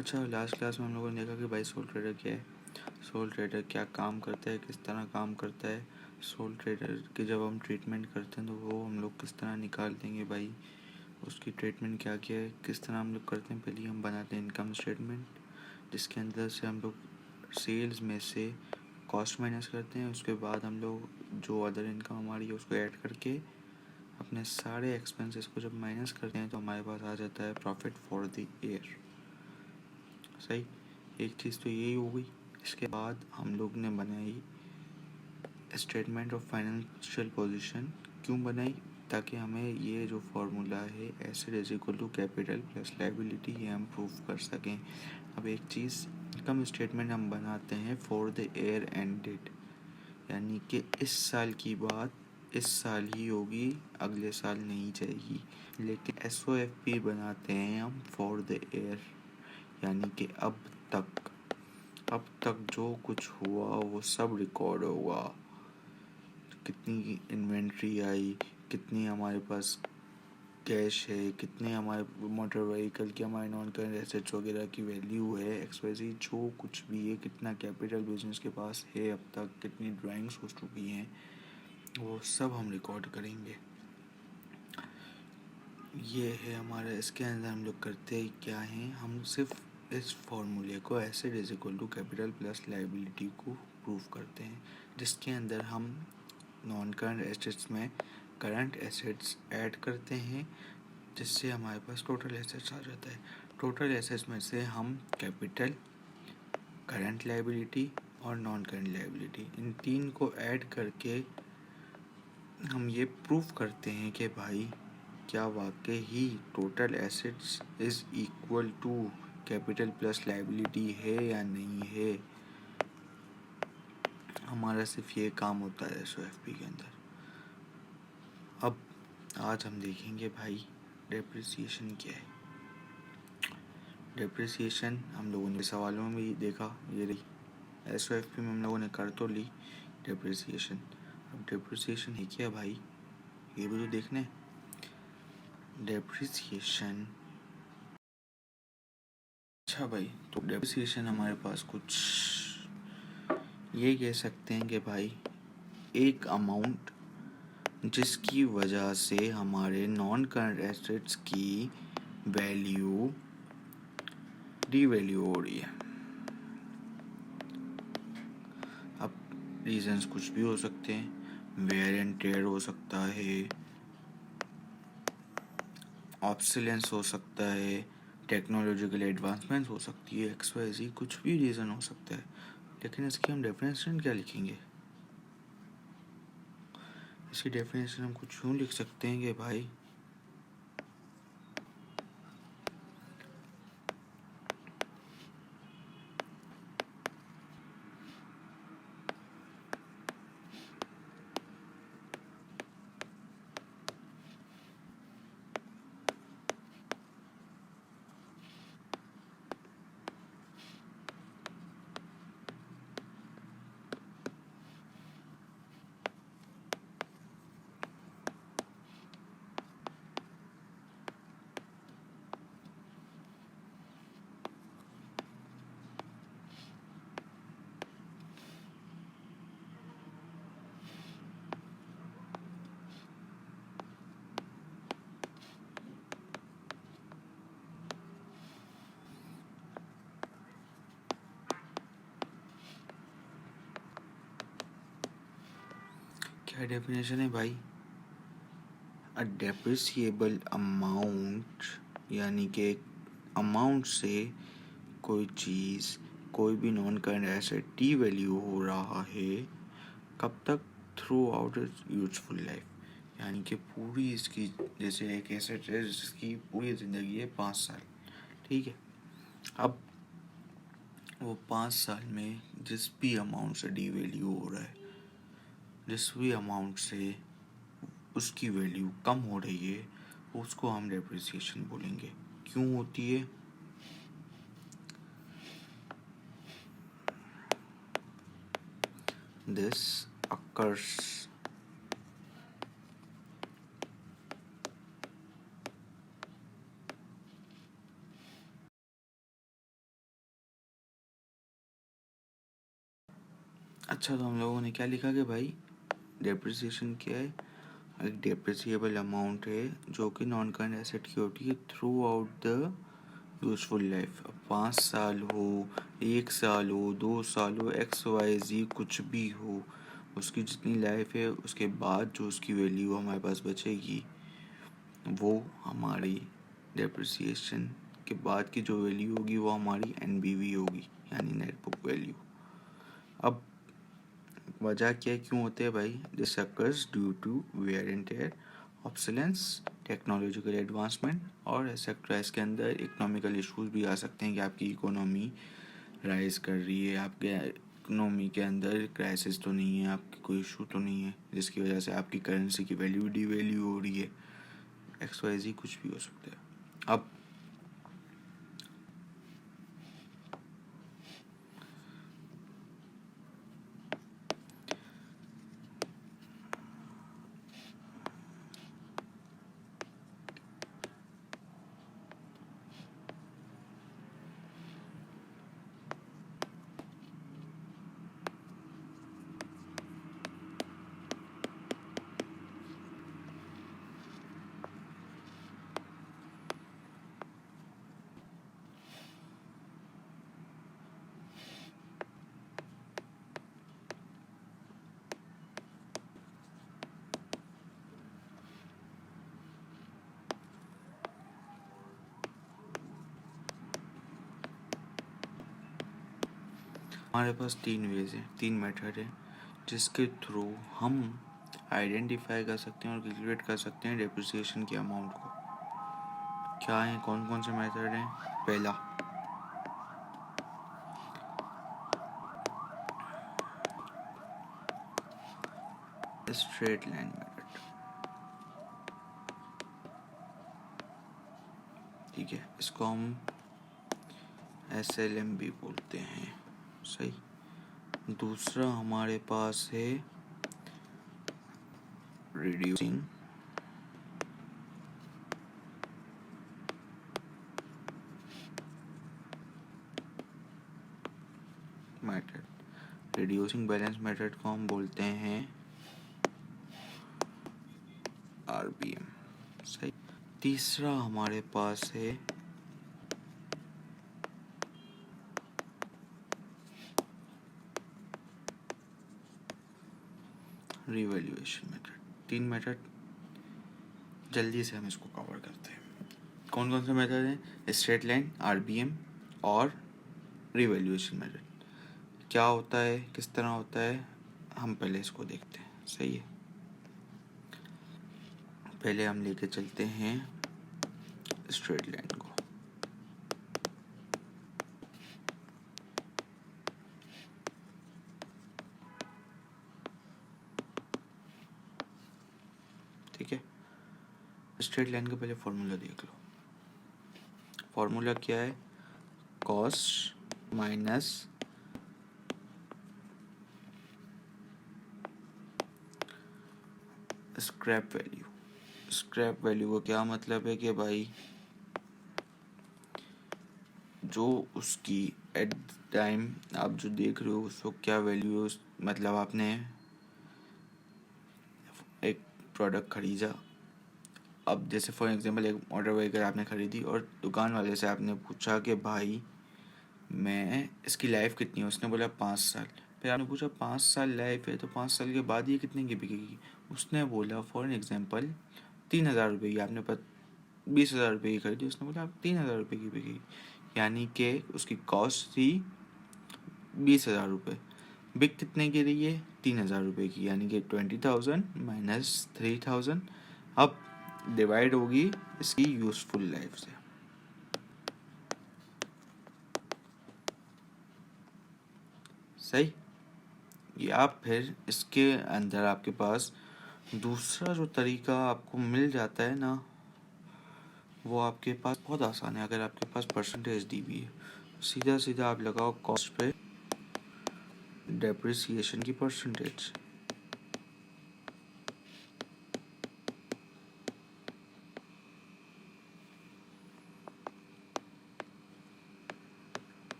अच्छा, last class में हम लोगों ने देखा कि भाई सोल ट्रेडर क्या है, सोल ट्रेडर क्या काम करता है, किस तरह काम करता है। सोल ट्रेडर की जब हम ट्रीटमेंट करते हैं तो वो हम लोग किस तरह निकाल देंगे भाई, उसकी ट्रीटमेंट क्या क्या है, किस तरह हम लोग करते हैं। पहले हम बनाते हैं इनकम स्टेटमेंट, जिसके अंदर से हम लोग सेल्स में से कॉस्ट माइनस करते हैं। उसके बाद हम लोग जो अदर इनकम हमारी है उसको ऐड करके अपने सारे एक्सपेंसेस को जब माइनस करते हैं तो हमारे पास आ जाता है प्रॉफिट फॉर द ईयर। सही, एक चीज़ तो यही हो गई। इसके बाद हम लोग ने बनाई स्टेटमेंट ऑफ फाइनेंशियल पोजीशन। क्यों बनाई? ताकि हमें ये जो फॉर्मूला है asset is equal to capital plus liability, ये हम प्रूव कर सकें। अब एक चीज़, इनकम स्टेटमेंट हम बनाते हैं फॉर द ईयर एंडेड, यानी कि इस साल की बात इस साल ही होगी, अगले साल नहीं जाएगी। लेकिन SOFP बनाते हैं हम फॉर द ईयर, यानी कि अब तक जो कुछ हुआ वो सब रिकॉर्ड होगा। कितनी इन्वेंट्री आई, कितनी हमारे पास कैश है, कितने हमारे मोटर व्हीकल की, हमारे नॉन करंट एसेट्स वगैरह की वैल्यू है, XYZ जो कुछ भी है, कितना कैपिटल बिजनेस के पास है अब तक, कितनी ड्राइंग्स हो चुकी हैं, वो सब हम रिकॉर्ड करेंगे। ये है हमारा। इसके अंदर हम लोग करते क्या हैं, हम सिर्फ इस फॉर्मूले को asset is equal to capital plus liability को प्रूव करते हैं, जिसके अंदर हम नॉन करंट एसेट्स में करंट एसेट्स ऐड करते हैं, जिससे हमारे पास टोटल एसेट्स आ जाता है। टोटल एसेट्स में से हम कैपिटल, करंट लायबिलिटी और नॉन करंट लायबिलिटी, इन तीन को ऐड करके हम ये प्रूव करते हैं कि भाई क्या वाकई ही total assets is equal to capital plus liability है या नहीं है। हमारा सिर्फ ये काम होता है SOFP के अंदर। अब आज हम देखेंगे भाई डेप्रिसिएशन क्या है। डेप्रिसिएशन हम लोगों ने सवालों में भी देखा, ये रही SOFP में हम लोगों ने कर तो ली डेप्रिसिएशन। अब डेप्रिसिएशन है क्या भाई, ये भी तो देखना है। डेप्रिसिएशन, अच्छा भाई, तो डेप्रिसिएशन हमारे पास कुछ ये कह सकते हैं कि भाई एक अमाउंट जिसकी वजह से हमारे नॉन करंट एसेट्स की वैल्यू डीवैल्यू हो रही है। अब रीजंस कुछ भी हो सकते हैं, वेयर एंड टेयर हो सकता है, ऑब्सोलेंस हो सकता है, टेक्नोलॉजिकल एडवांसमेंट हो सकती है, XYZ कुछ भी रीज़न हो सकता है। लेकिन इसकी हम डेफिनेशन क्या लिखेंगे? इसकी डेफिनेशन हम कुछ यूँ लिख सकते हैं कि भाई क्या डेफिनेशन है भाई? अ डेप्रिसिएबल अमाउंट, यानी कि एक अमाउंट से कोई चीज़, कोई भी non current asset D value हो रहा है, कब तक? Through out it's useful life, यानी कि पूरी इसकी, जैसे एक एसेट है जिसकी पूरी ज़िंदगी है 5 साल, ठीक है। अब वो 5 साल में जिस भी अमाउंट से डी वैल्यू हो रहा है, जिस भी अमाउंट से उसकी वैल्यू कम हो रही है, उसको हम डेप्रिसिएशन बोलेंगे। क्यों होती है? दिस occurs अच्छा, तो हम लोगों ने क्या लिखा कि भाई डेप्रिसिएशन क्या है? एक डेप्रिसिएबल अमाउंट है जो कि नॉन करंट एसेट की होती है through out the useful life. अब 5 साल हो, 1 साल हो, 2 साल हो, XYZ कुछ भी हो, उसकी जितनी लाइफ है उसके बाद जो उसकी वैल्यू हमारे पास बचेगी वो हमारी डेप्रिसिएशन के बाद की जो वैल्यू होगी वो हमारी NBV होगी, यानी नेट बुक वैल्यू। अब वजह क्या क्यों होते हैं भाई? This occurs due to wear and tear, obsolescence, technological advancement, और एक्सेट्रा। इसके अंदर इकोनॉमिकल इश्यूज भी आ सकते हैं कि आपकी इकोनॉमी राइज कर रही है, आपके इकोनॉमी के अंदर क्राइसिस तो नहीं है, आपकी कोई इशू तो नहीं है जिसकी वजह से आपकी करेंसी की वैल्यू डिवैल्यू हो रही है। XYZ कुछ भी हो सकता है। अब हमारे पास 3 वेज हैं, 3 मेथड हैं जिसके थ्रू हम आइडेंटिफाई कर सकते हैं और कैलकुलेट कर सकते हैं डेप्रिसिएशन के अमाउंट को। क्या है, कौन कौन से मेथड हैं? पहला, स्ट्रेट लाइन मेथड। ठीक है, इसको हम SLM भी बोलते हैं। सही। दूसरा हमारे पास है reducing method. Reducing balance method को हम बोलते हैं RBM। सही। तीसरा हमारे पास है रिवैल्यूएशन मेथड। 3 मेथड, जल्दी से हम इसको कवर करते हैं। कौन कौन से मेथड हैं? स्ट्रेट लाइन, RBM और रिवैल्यूएशन मेथड। क्या होता है, किस तरह होता है, हम पहले इसको देखते हैं। सही है, पहले हम लेके चलते हैं स्ट्रेट लाइन को। ठीक है, स्ट्रेट लाइन का पहले फॉर्मूला देख लो। फॉर्मूला क्या है? Cost minus scrap value. Scrap value का क्या मतलब है कि भाई जो उसकी एट टाइम आप जो देख रहे हो उसको क्या वैल्यू है, मतलब आपने एक प्रोडक्ट खरीदा। अब जैसे फॉर एग्जांपल एक मोटर व्हीकल आपने खरीदी और दुकान वाले से आपने पूछा कि भाई मैं इसकी लाइफ कितनी है, उसने बोला 5 साल। फिर आपने पूछा 5 साल लाइफ है तो 5 साल के बाद ये कितने की बिकेगी? उसने बोला फॉर एग्जांपल 3,000 रुपये की। आपने 20,000 रुपये की खरीदी, उसने बोला आप 3,000 रुपये की बिकेगी, यानी कि उसकी कॉस्ट थी 20,000 रुपये, बिक कितने की रही है? 3,000 रुपये की, यानी कि 20,000 माइनस 3,000। अब डिवाइड होगी इसकी यूजफुल लाइफ से। सही। या फिर इसके अंदर आपके पास दूसरा जो तरीका आपको मिल जाता है ना, वो आपके पास बहुत आसान है। अगर आपके पास परसेंटेज दी हुई है, सीधा सीधा आप लगाओ कॉस्ट पे डेप्रिसिएशन की परसेंटेज।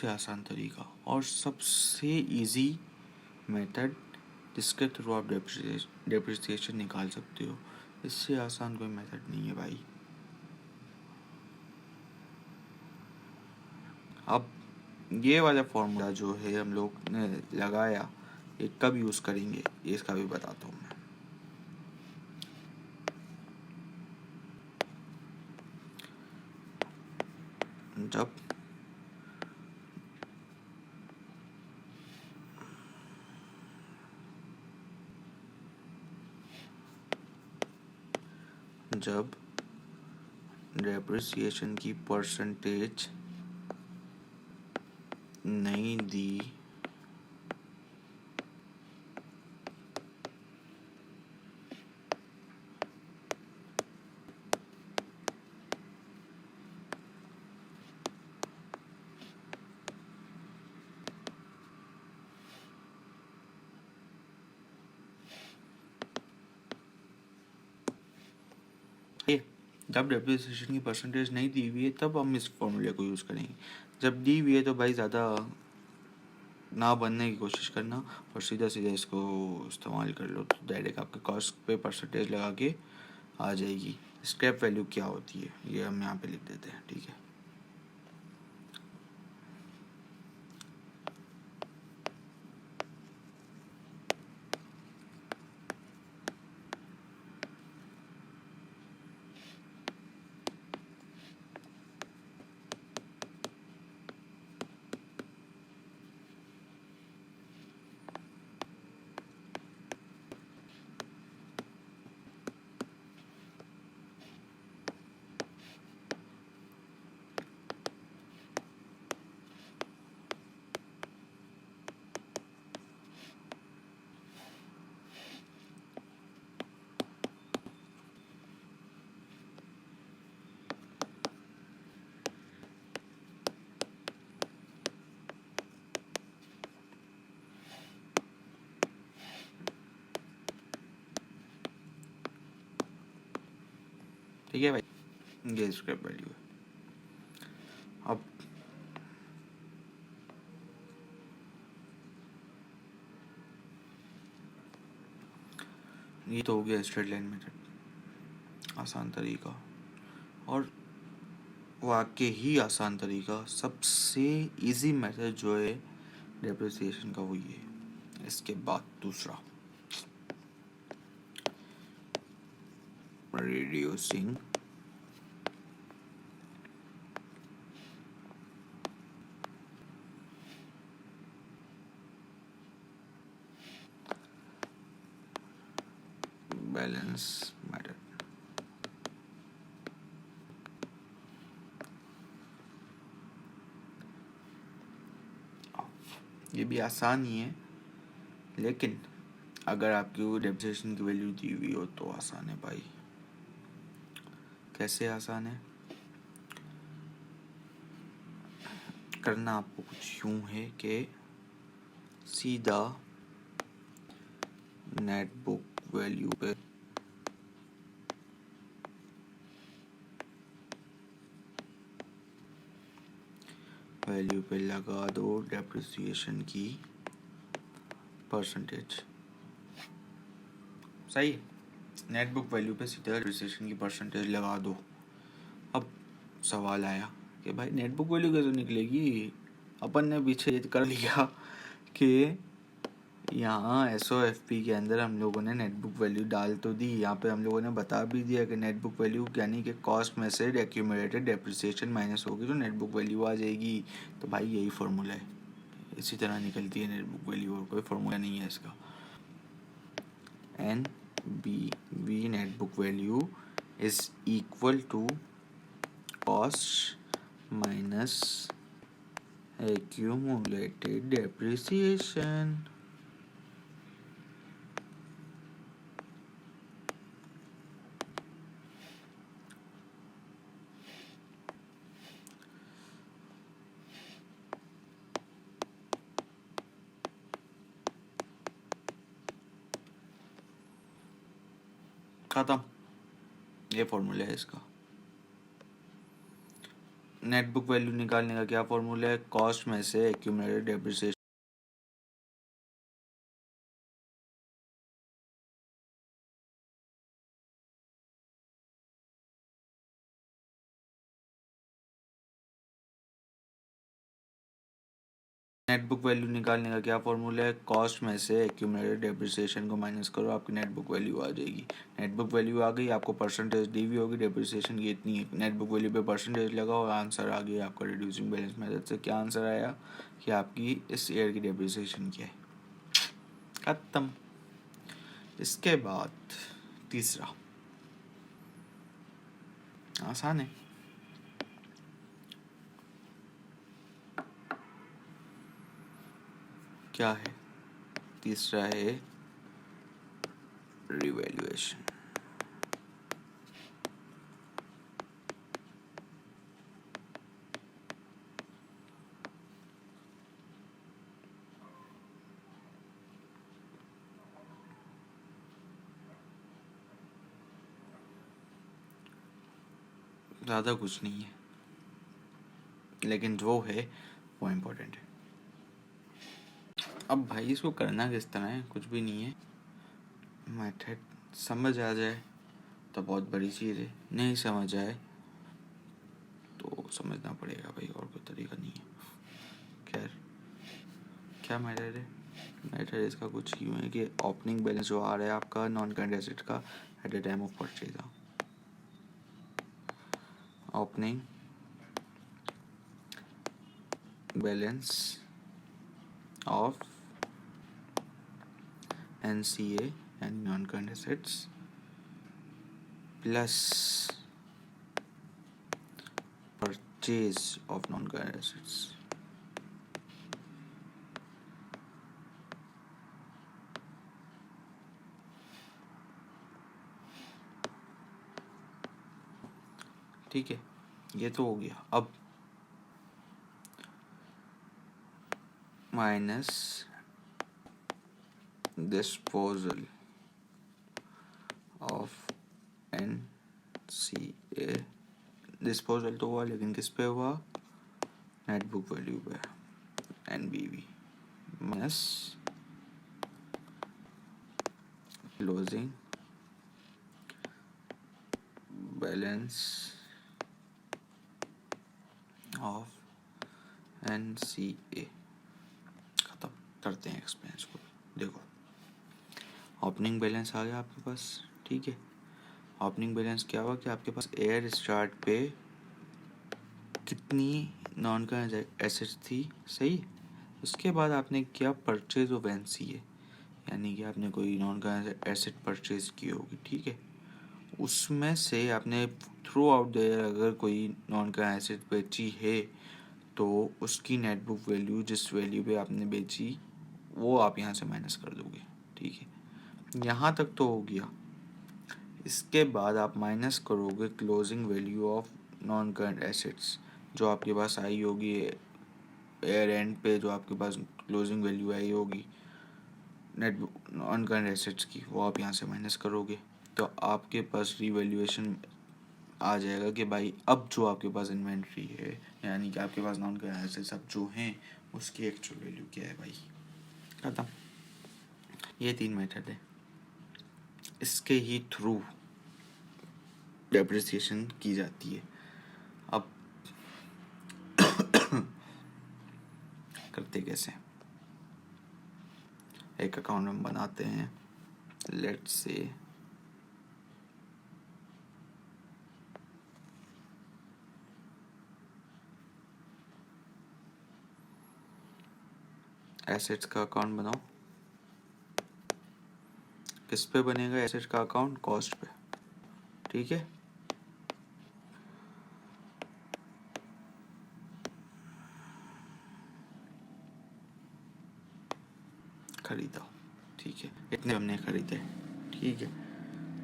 सबसे आसान तरीका और सबसे इजी मेथड जिसके थ्रू आप डेप्रिसिएशन निकाल सकते हो। इससे आसान कोई मेथड नहीं है भाई। अब ये वाला फॉर्मूला जो है हम लोग ने लगाया, ये कब यूज़ करेंगे इसका भी बताता हूँ मैं। जब डेप्रिसिएशन की परसेंटेज नहीं दी जब डेप्रिसिएशन की परसेंटेज नहीं दी हुई है तब हम इस फॉर्मूले को यूज़ करेंगे। जब दी हुई है तो भाई ज़्यादा ना बनने की कोशिश करना और सीधा सीधा इसको इस्तेमाल कर लो, तो डायरेक्ट आपके कॉस्ट पे परसेंटेज लगा के आ जाएगी। स्क्रैप वैल्यू क्या होती है ये हम यहाँ पे लिख देते हैं, ठीक है। ठीक है भाई, ये स्क्रैप वैल्यू है। अब ये तो हो गया स्ट्रेट लाइन मेथड, आसान तरीका। और वाकई ही आसान तरीका, सबसे इजी मेथड जो है डेप्रिसिएशन का वो ये है। इसके बाद दूसरा रिड्यूसिंग बैलेंस मेथड। ये भी आसान ही है, लेकिन अगर आपकी डेप्रिसिएशन की वैल्यू दी हुई हो तो आसान है भाई। कैसे आसान है? करना आपको कुछ यूं है कि सीधा नेट बुक वैल्यू पे लगा दो डेप्रिसिएशन की परसेंटेज। सही, नेट बुक वैल्यू पे सीधा डेप्रिसिएशन की परसेंटेज लगा दो। अब सवाल आया कि भाई नेट बुक वैल्यू कैसे निकलेगी? अपन ने पीछे ये कर लिया कि यहाँ SOFP के अंदर हम लोगों ने नेट बुक वैल्यू डाल तो दी, यहाँ पे हम लोगों ने बता भी दिया कि नेट बुक वैल्यू यानी कि कॉस्ट में से एक्यूमुलेटेड डेप्रिसिएशन माइनस होगी तो नेट बुक वैल्यू आ जाएगी। तो भाई यही फार्मूला है, इसी तरह निकलती है नेट बुक वैल्यू, और कोई फार्मूला नहीं है इसका। NBV net book value is equal to cost minus accumulated depreciation। खत्म, ये फॉर्मूला है इसका। नेट बुक वैल्यू निकालने का क्या फॉर्मूला है? कॉस्ट में से accumulated depreciation net book value निकालने का क्या फॉर्मूला है? कॉस्ट में से एक्यूमुलेटेड डेप्रिसिएशन को माइनस करो, आपकी नेट बुक वैल्यू आ जाएगी। नेट बुक वैल्यू आ गई, आपको परसेंटेज दी हुई होगी डेप्रिसिएशन की इतनी है, नेट बुक वैल्यू पे परसेंटेज लगाओ, आंसर आ गया आपका रिड्यूसिंग बैलेंस मेथड से। क्या आंसर आया कि आपकी इस ईयर की डेप्रिसिएशन क्या है। खत्म। इसके बाद तीसरा आसान है। क्या है? तीसरा है रिवैल्यूएशन। ज़्यादा कुछ नहीं है, लेकिन जो है वो इम्पोर्टेंट है। अब भाई इसको करना किस तरह है? कुछ भी नहीं है, मेथड समझ आ जाए तो बहुत बड़ी चीज़ है, नहीं समझ आए तो समझना पड़ेगा भाई, और कोई तरीका नहीं है। खैर, क्या मैटर है? मैटर इसका कुछ यूँ है कि ओपनिंग बैलेंस जो आ रहा है आपका नॉन करंट एसेट का at the time of purchase, opening balance of NCA यानी non current assets plus purchase of non current assets. ठीक है, ये तो हो गया। अब minus disposal of NCA। Disposal तो हुआ, लेकिन किस पे हुआ? नेट बुक वैल्यू पे, NBV minus closing balance of NCA। खत्म करते हैं एक्सपेंस को। देखो, ओपनिंग बैलेंस आ गया आपके पास, ठीक है। ओपनिंग बैलेंस क्या हुआ कि आपके पास एयर स्टार्ट पे कितनी नॉन करंट एसेट्स थी, सही। उसके बाद आपने क्या परचेज ऑफ NCA, यानी कि आपने कोई नॉन करंट एसेट परचेज की होगी, ठीक है। उसमें से आपने थ्रू आउट द ईयर अगर कोई नॉन करंट एसेट बेची है तो उसकी नेट बुक वैल्यू, जिस वैल्यू पे आपने बेची, वो आप यहाँ से माइनस कर दोगे, ठीक है। यहाँ तक तो हो गया। इसके बाद आप माइनस करोगे closing value of non current assets, जो आपके पास आई होगी एयर एंड पे, जो आपके पास क्लोजिंग वैल्यू आई होगी नेट नॉन करंट एसेट्स की, वो आप यहाँ से माइनस करोगे तो आपके पास रिवैल्यूएशन आ जाएगा कि भाई अब जो आपके पास इन्वेंट्री है, यानी कि आपके पास नॉन करंट एसेट्स अब जो हैं उसकी एक्चुअल वैल्यू क्या है भाई। खत्म। ये 3 मेथड है, इसके ही थ्रू डेप्रिसिएशन की जाती है। अब करते कैसे? एक अकाउंट हम बनाते हैं, लेट्स से एसेट्स का अकाउंट बनाओ। किस पे बनेगा एसेट्स का अकाउंट? कॉस्ट पे, ठीक है। खरीदा, ठीक है, इतने हमने खरीदे, ठीक है।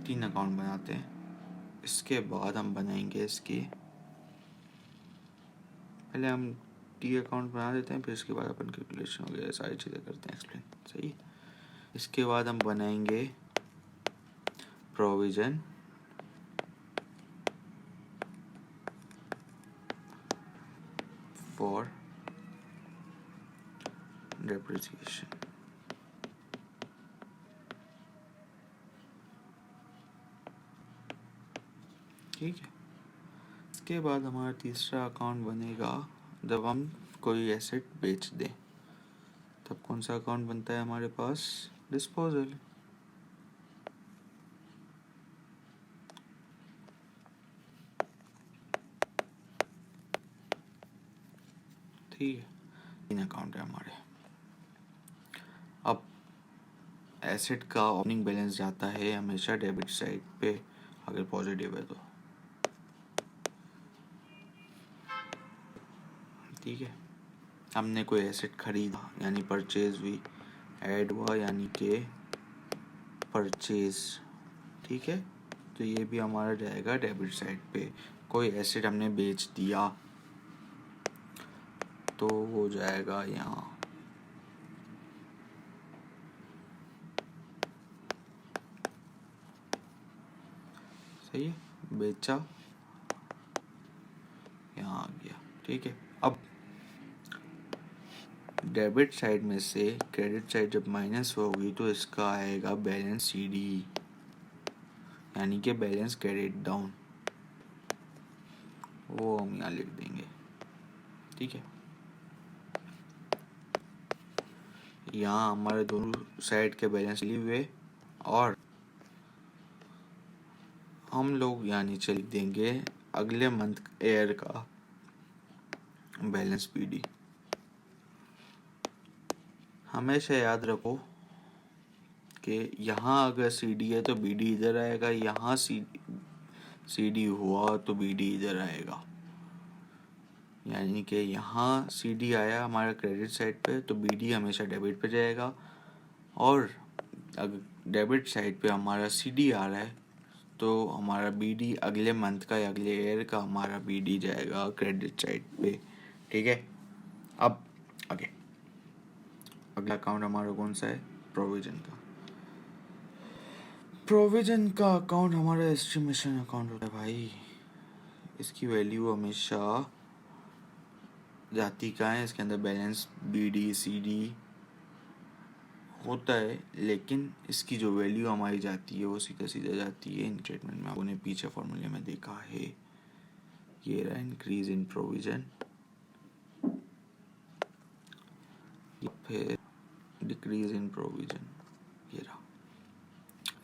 3 अकाउंट बनाते हैं। इसके बाद हम बनाएंगे इसके, पहले हम टी अकाउंट बना देते हैं, फिर इसके बाद अपन कैलकुलेशन वगैरह सारी चीज़ें करते हैं एक्सप्लेन, सही। इसके बाद हम बनाएंगे प्रोविज़न फॉर डेप्रिसिएशन। ठीक है। इसके बाद हमारा तीसरा अकाउंट बनेगा जब हम कोई एसेट बेच दें, तब कौन सा अकाउंट बनता है हमारे पास? डिस्पोजल। ठीक है, 3 अकाउंट है हमारे। अब एसेट का ओपनिंग बैलेंस जाता है हमेशा डेबिट साइड पे, अगर पॉजिटिव है तो। ठीक है, हमने कोई एसेट खरीदा यानी परचेज हुई, ऐड हुआ यानी कि परचेज। ठीक है, तो ये भी हमारा जाएगा डेबिट साइड पे। कोई एसेट हमने बेच दिया तो वो जाएगा यहाँ। सही है, बेचा, यहाँ आ गया। ठीक है, अब डेबिट साइड में से क्रेडिट साइड जब माइनस होगी तो इसका आएगा बैलेंस सीडी, यानी कि बैलेंस क्रेडिट डाउन, वो हम यहाँ लिख देंगे। ठीक है, यहाँ हमारे दोनों साइड के बैलेंस लिए हुए और हम लोग यहाँ नीचे लिख देंगे अगले मंथ एयर का बैलेंस पीडी। हमेशा याद रखो कि यहाँ अगर सीडी है तो बीडी इधर आएगा, यहाँ सीडी हुआ तो बीडी इधर आएगा। यानी कि यहाँ सीडी आया हमारा क्रेडिट साइड पे तो बीडी हमेशा डेबिट पे जाएगा, और अगर डेबिट साइड पे हमारा सीडी आ रहा है तो हमारा बीडी अगले मंथ का या अगले ईयर का हमारा बीडी जाएगा क्रेडिट साइड पे। ठीक है, अब आगे अगला अकाउंट हमारा कौन सा है? प्रोविजन का। प्रोविजन का अकाउंट हमारा एस्टिमेशन अकाउंट होता है भाई। इसकी वैल्यू हमेशा जाती कहाँ है? इसके अंदर बैलेंस बीडी सीडी होता है, लेकिन इसकी जो वैल्यू हमारी जाती है वो सीधा सीधा जाती है इन स्टेटमेंट में। आपने पीछे फॉर्मूले में देखा है, ये रहा इंक्रीज इन प्रोविजन, फिर डिक्रीज इन प्रोविजन, ये रहा,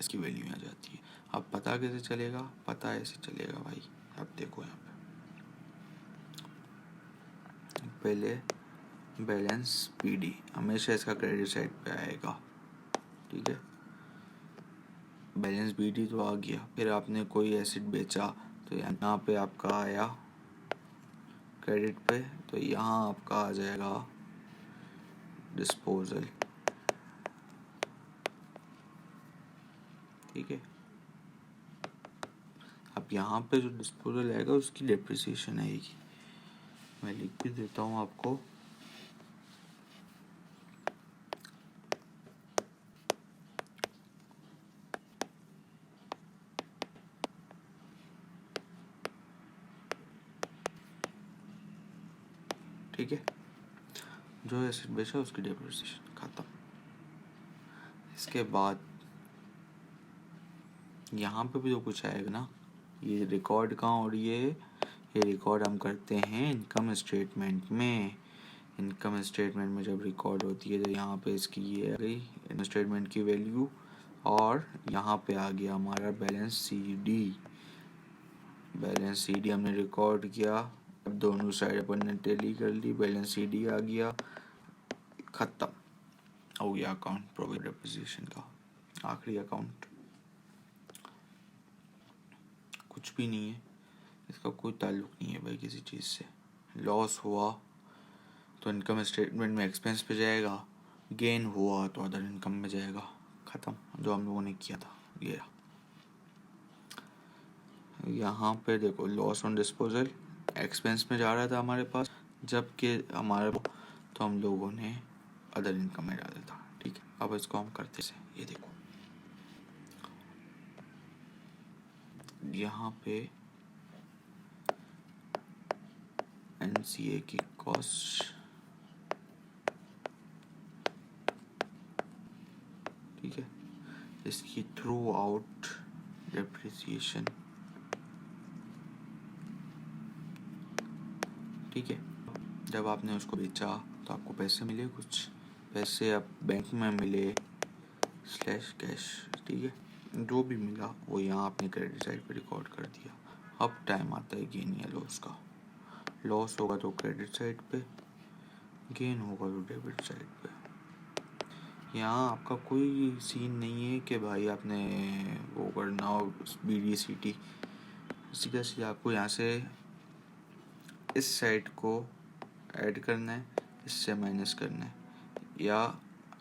इसकी वैल्यू यहाँ जाती है। अब पता कैसे चलेगा? पता ऐसे चलेगा भाई, अब देखो यहाँ पे पहले बैलेंस पीडी हमेशा इसका क्रेडिट साइड पे आएगा। ठीक है, बैलेंस बीडी तो आ गया, फिर आपने कोई एसेट बेचा तो यहाँ पे आपका आया क्रेडिट पे, तो यहाँ आपका आ जाएगा डिस्पोजल। ठीक है, अब यहाँ पे जो डिस्पोजल आएगा उसकी डेप्रिसिएशन आएगी। मैं लिख भी देता हूँ आपको। ठीक है, जो एसेट बेचा उसकी डेप्रिसिएशन खत्म। इसके बाद यहाँ पे भी तो कुछ आएगा ना, ये रिकॉर्ड कहाँ हो रही है? ये रिकॉर्ड हम करते हैं इनकम स्टेटमेंट में। इनकम स्टेटमेंट में जब रिकॉर्ड होती है तो यहाँ पे इसकी ये आ गई इनकम स्टेटमेंट की वैल्यू, और यहाँ पे आ गया हमारा बैलेंस सीडी। बैलेंस सीडी हमने रिकॉर्ड किया, अब दोनों साइड अपन ने टैली कर ली, बैलेंस सीडी आ गया, खत्म हो गया अकाउंट प्रोविजन डेप्रिसिएशन का। आखिरी अकाउंट कुछ भी नहीं है, इसका कोई ताल्लुक नहीं है भाई किसी चीज़ से। लॉस हुआ तो इनकम स्टेटमेंट में एक्सपेंस पे जाएगा, गेन हुआ तो अदर इनकम में जाएगा, ख़त्म, जो हम लोगों ने किया था ये। यहाँ पे देखो लॉस ऑन डिस्पोजल एक्सपेंस में जा रहा था हमारे पास, जबकि हमारे तो हम लोगों ने अदर इनकम में डाला था। ठीक है, अब इसको हम करते से ये देखो, यहाँ पे NCA की कॉस्ट, ठीक है, इसकी थ्रू आउट डेप्रिसिएशन, ठीक है। जब आपने उसको बेचा तो आपको पैसे मिले, कुछ पैसे आप बैंक में मिले स्लैश कैश, ठीक है, जो भी मिला वो यहाँ आपने क्रेडिट साइड पे रिकॉर्ड कर दिया। अब टाइम आता है गेन या लॉस का। लॉस होगा तो क्रेडिट साइड पे, गेन होगा तो डेबिट साइड पे। यहाँ आपका कोई सीन नहीं है कि भाई आपने वो करना हो BDCT, सीधा सीधा आपको यहाँ से इस साइड को ऐड करना है, इससे माइनस करना है, या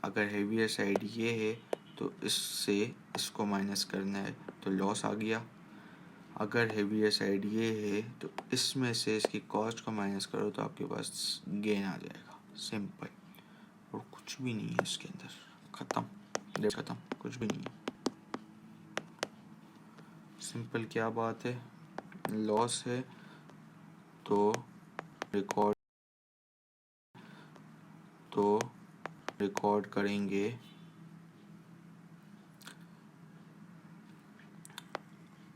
अगर हेवियर साइड ये है तो इससे इसको माइनस करना है तो लॉस आ गया। अगर हेवियर साइड ये है तो इसमें से इसकी कॉस्ट को माइनस करो तो आपके पास गेन आ जाएगा। सिंपल, और कुछ भी नहीं है इसके अंदर, खत्म, कुछ भी नहीं है। सिंपल क्या बात है, लॉस है तो रिकॉर्ड करेंगे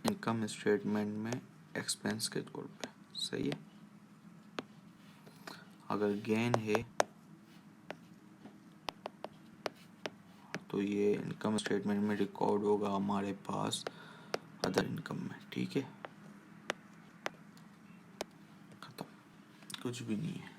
इनकम स्टेटमेंट में एक्सपेंस के तौर पे, सही है। अगर गेन है तो ये इनकम स्टेटमेंट में रिकॉर्ड होगा हमारे पास अदर इनकम में, ठीक है, खत्म, कुछ भी नहीं है।